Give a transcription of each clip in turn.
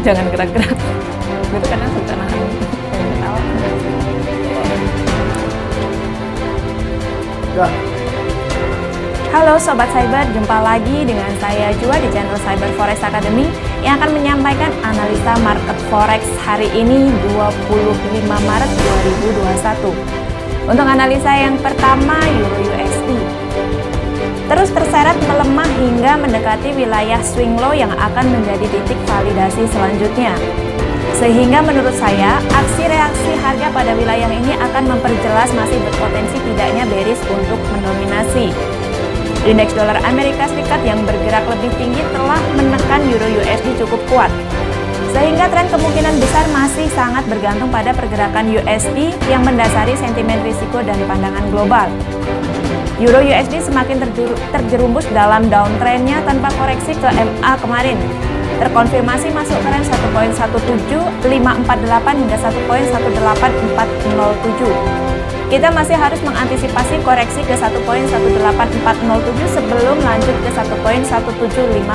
Jangan gerak-gerak. Itu kadang suka nahan pengen ketawa. Halo Sobat Cyber, jumpa lagi dengan saya Jua di channel Cyber Forex Academy yang akan menyampaikan analisa market forex hari ini 25 Maret 2021. Untuk analisa yang pertama, Euro USD terus terseret melemah hingga mendekati wilayah swing low yang akan menjadi titik validasi selanjutnya. Sehingga menurut saya, aksi reaksi harga pada wilayah ini akan memperjelas masih berpotensi tidaknya bearish untuk mendominasi. Indeks dolar Amerika Serikat yang bergerak lebih tinggi telah menekan Euro USD cukup kuat. Sehingga tren kemungkinan besar masih sangat bergantung pada pergerakan USD yang mendasari sentimen risiko dan pandangan global. Euro USD semakin terjerumus dalam downtrendnya tanpa koreksi ke MA kemarin. Terkonfirmasi masuk tren 1.17548 hingga 1.18407. Kita masih harus mengantisipasi koreksi ke 1.18407 sebelum lanjut ke 1.17548.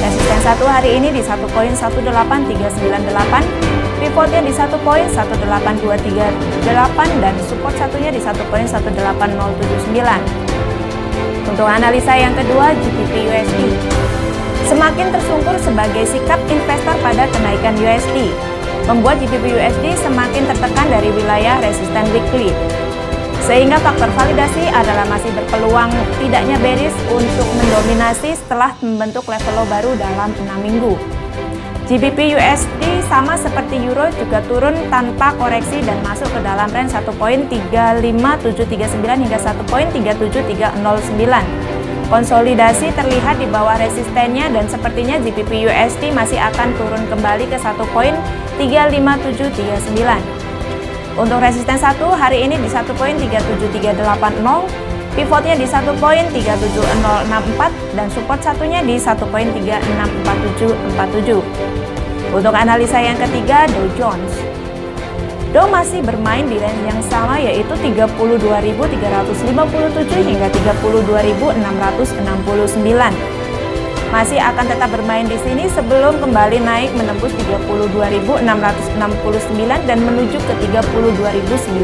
Resisten 1 hari ini di 1.18398. Pivotnya di 1.18238 dan support satunya di 1.18079. Untuk analisa yang kedua, GBP USD semakin tersungkur sebagai sikap investor pada kenaikan USD, membuat GBP USD semakin tertekan dari wilayah resisten weekly. Sehingga faktor validasi adalah masih berpeluang tidaknya bearish untuk mendominasi setelah membentuk level low baru dalam 6 minggu. GBP USD sama seperti Euro juga turun tanpa koreksi dan masuk ke dalam range 1.35739 hingga 1.37309. Konsolidasi terlihat di bawah resistennya dan sepertinya GBP USD masih akan turun kembali ke 1.35739. Untuk resisten 1 hari ini di 1.37380. Pivotnya di 1.37064 dan support satunya di 1.364747. Untuk analisa yang ketiga, Dow Jones. Dow masih bermain di range yang sama yaitu 32.357 hingga 32.669. Masih akan tetap bermain di sini sebelum kembali naik menembus 32.669 dan menuju ke 32.998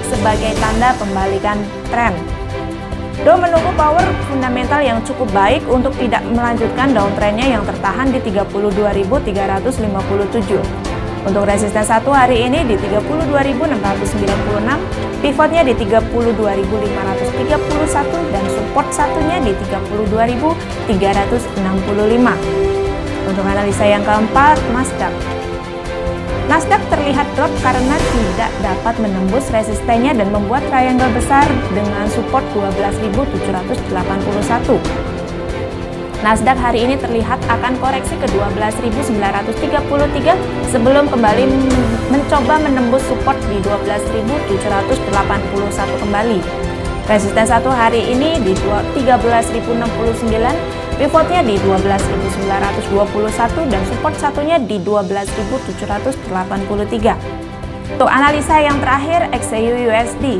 sebagai tanda pembalikan tren. Dow menunggu power fundamental yang cukup baik untuk tidak melanjutkan downtrendnya yang tertahan di 32.357. Untuk resisten 1 hari ini di 32.696, pivotnya di 32.531 dan support satunya di 32.365. Untuk analisa yang keempat, Nasdaq. Nasdaq terlihat drop karena tidak dapat menembus resistennya dan membuat triangle besar dengan support 12.781. Nasdaq hari ini terlihat akan koreksi ke 12.933 sebelum kembali mencoba menembus support di 12.781 kembali. Resisten 1 hari ini di 13.069, pivotnya di 12.921 dan support satunya di 12.783. Untuk analisa yang terakhir, XAU USD.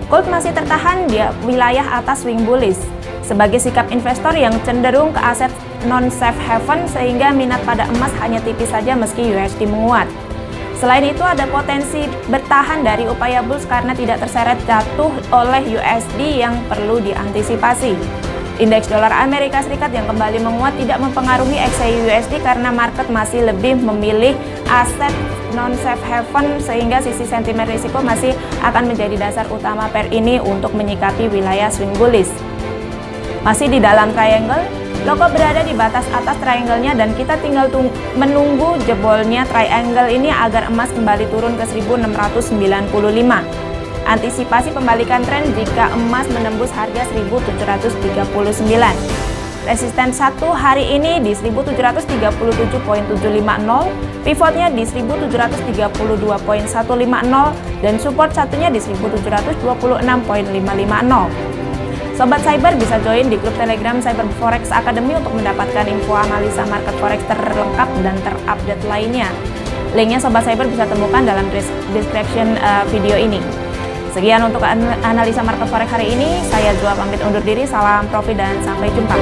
Gold masih tertahan di wilayah atas swing bullish sebagai sikap investor yang cenderung ke aset non-safe haven sehingga minat pada emas hanya tipis saja meski USD menguat. Selain itu ada potensi bertahan dari upaya bulls karena tidak terseret jatuh oleh USD yang perlu diantisipasi. Indeks dolar Amerika Serikat yang kembali menguat tidak mempengaruhi XAU USD karena market masih lebih memilih aset non-safe haven sehingga sisi sentimen risiko masih akan menjadi dasar utama pair ini untuk menyikapi wilayah swing bullish. Masih di dalam triangle, loko berada di batas atas triangle-nya dan kita tinggal menunggu jebolnya triangle ini agar emas kembali turun ke 1695. Antisipasi pembalikan tren jika emas menembus harga 1739. Resisten 1 hari ini di 1737.750, pivotnya di 1732.150 dan support satunya di 1726.550. Sobat Cyber bisa join di grup Telegram Cyber Forex Academy untuk mendapatkan info analisa market forex terlengkap dan terupdate lainnya. Linknya Sobat Cyber bisa temukan dalam description video ini. Sekian untuk analisa market forex hari ini. Saya Zua pamit undur diri. Salam profit dan sampai jumpa.